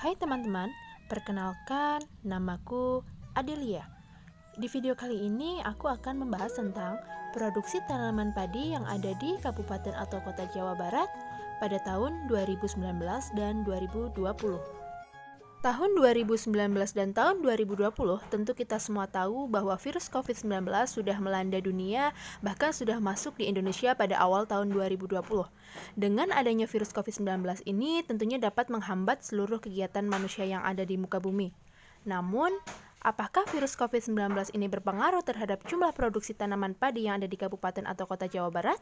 Hai teman-teman, perkenalkan namaku Adelia. Di video kali ini aku akan membahas tentang produksi tanaman padi yang ada di Kabupaten atau Kota Jawa Barat pada tahun 2019 dan 2020. Tahun 2019 dan tahun 2020 tentu kita semua tahu bahwa virus COVID-19 sudah melanda dunia, bahkan sudah masuk di Indonesia pada awal tahun 2020. Dengan adanya virus COVID-19 ini tentunya dapat menghambat seluruh kegiatan manusia yang ada di muka bumi. Namun, apakah virus COVID-19 ini berpengaruh terhadap jumlah produksi tanaman padi yang ada di Kabupaten atau Kota Jawa Barat?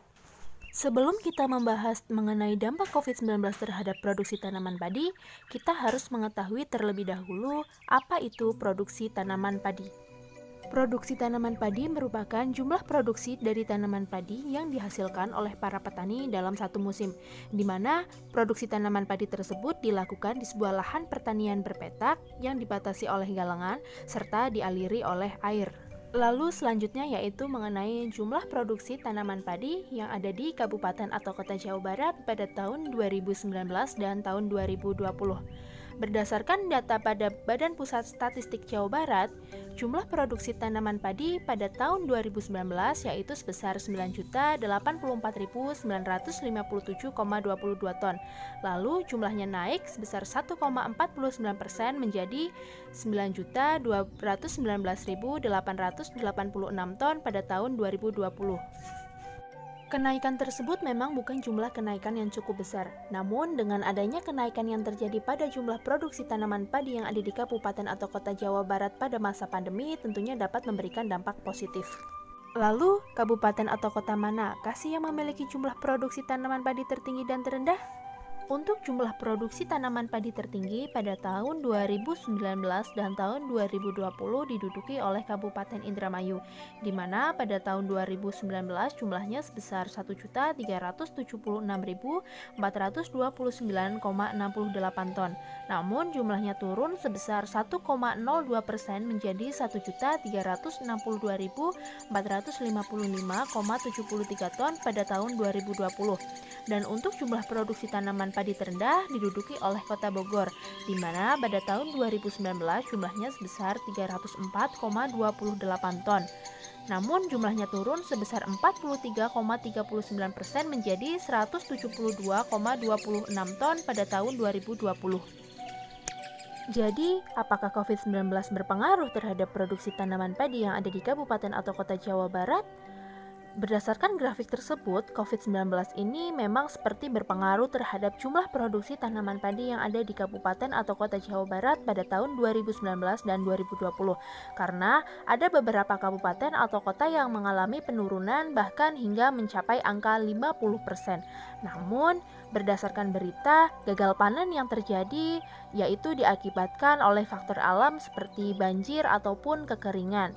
Sebelum kita membahas mengenai dampak COVID-19 terhadap produksi tanaman padi, kita harus mengetahui terlebih dahulu apa itu produksi tanaman padi. Produksi tanaman padi merupakan jumlah produksi dari tanaman padi yang dihasilkan oleh para petani dalam satu musim, di mana produksi tanaman padi tersebut dilakukan di sebuah lahan pertanian berpetak yang dibatasi oleh galengan serta dialiri oleh air. Lalu selanjutnya yaitu mengenai jumlah produksi tanaman padi yang ada di Kabupaten atau Kota Jawa Barat pada tahun 2019 dan tahun 2020. Berdasarkan data pada Badan Pusat Statistik Jawa Barat, jumlah produksi tanaman padi pada tahun 2019 yaitu sebesar 9.084.957,22 ton. Lalu jumlahnya naik sebesar 1,49% menjadi 9.219.886 ton pada tahun 2020. Kenaikan tersebut memang bukan jumlah kenaikan yang cukup besar, namun dengan adanya kenaikan yang terjadi pada jumlah produksi tanaman padi yang ada di Kabupaten atau Kota Jawa Barat pada masa pandemi tentunya dapat memberikan dampak positif. Lalu, kabupaten atau kota mana sih yang memiliki jumlah produksi tanaman padi tertinggi dan terendah? Untuk jumlah produksi tanaman padi tertinggi pada tahun 2019 dan tahun 2020 diduduki oleh Kabupaten Indramayu, di mana pada tahun 2019 jumlahnya sebesar 1.376.429,68 ton. Namun jumlahnya turun sebesar 1,02% menjadi 1.362.455,73 ton pada tahun 2020. Dan untuk jumlah produksi tanaman padi terendah diduduki oleh Kota Bogor, di mana pada tahun 2019 jumlahnya sebesar 304,28 ton. Namun jumlahnya turun sebesar 43,39% menjadi 172,26 ton pada tahun 2020. Jadi, apakah COVID-19 berpengaruh terhadap produksi tanaman padi yang ada di Kabupaten atau Kota Jawa Barat? Berdasarkan grafik tersebut, COVID-19 ini memang seperti berpengaruh terhadap jumlah produksi tanaman padi yang ada di Kabupaten atau Kota Jawa Barat pada tahun 2019 dan 2020, karena ada beberapa kabupaten atau kota yang mengalami penurunan bahkan hingga mencapai angka 50%. Namun, berdasarkan berita, gagal panen yang terjadi yaitu diakibatkan oleh faktor alam seperti banjir ataupun kekeringan.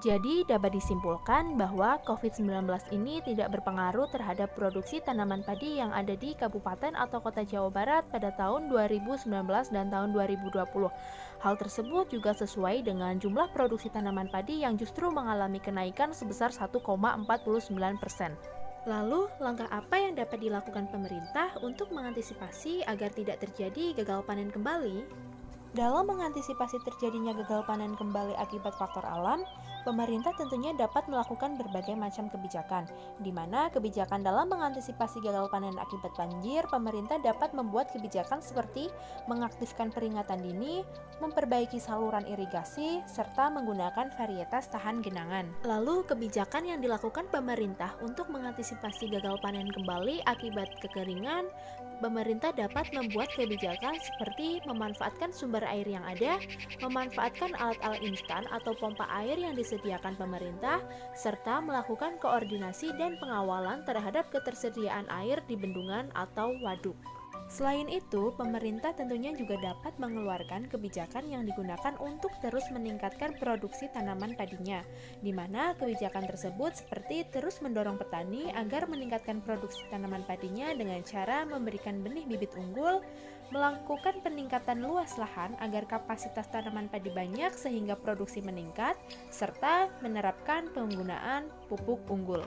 Jadi dapat disimpulkan bahwa COVID-19 ini tidak berpengaruh terhadap produksi tanaman padi yang ada di Kabupaten atau Kota Jawa Barat pada tahun 2019 dan tahun 2020. Hal tersebut juga sesuai dengan jumlah produksi tanaman padi yang justru mengalami kenaikan sebesar 1,49%. Lalu, langkah apa yang dapat dilakukan pemerintah untuk mengantisipasi agar tidak terjadi gagal panen kembali? Dalam mengantisipasi terjadinya gagal panen kembali akibat faktor alam, pemerintah tentunya dapat melakukan berbagai macam kebijakan, di mana kebijakan dalam mengantisipasi gagal panen akibat banjir, pemerintah dapat membuat kebijakan seperti mengaktifkan peringatan dini, memperbaiki saluran irigasi, serta menggunakan varietas tahan genangan. Lalu, kebijakan yang dilakukan pemerintah untuk mengantisipasi gagal panen kembali akibat kekeringan, pemerintah dapat membuat kebijakan seperti memanfaatkan sumber air yang ada, memanfaatkan alat-alat instan atau pompa air yang disediakan pemerintah, serta melakukan koordinasi dan pengawalan terhadap ketersediaan air di bendungan atau waduk. Selain itu, pemerintah tentunya juga dapat mengeluarkan kebijakan yang digunakan untuk terus meningkatkan produksi tanaman padinya, di mana kebijakan tersebut seperti terus mendorong petani agar meningkatkan produksi tanaman padinya dengan cara memberikan benih bibit unggul, melakukan peningkatan luas lahan agar kapasitas tanaman padi banyak sehingga produksi meningkat, serta menerapkan penggunaan pupuk unggul.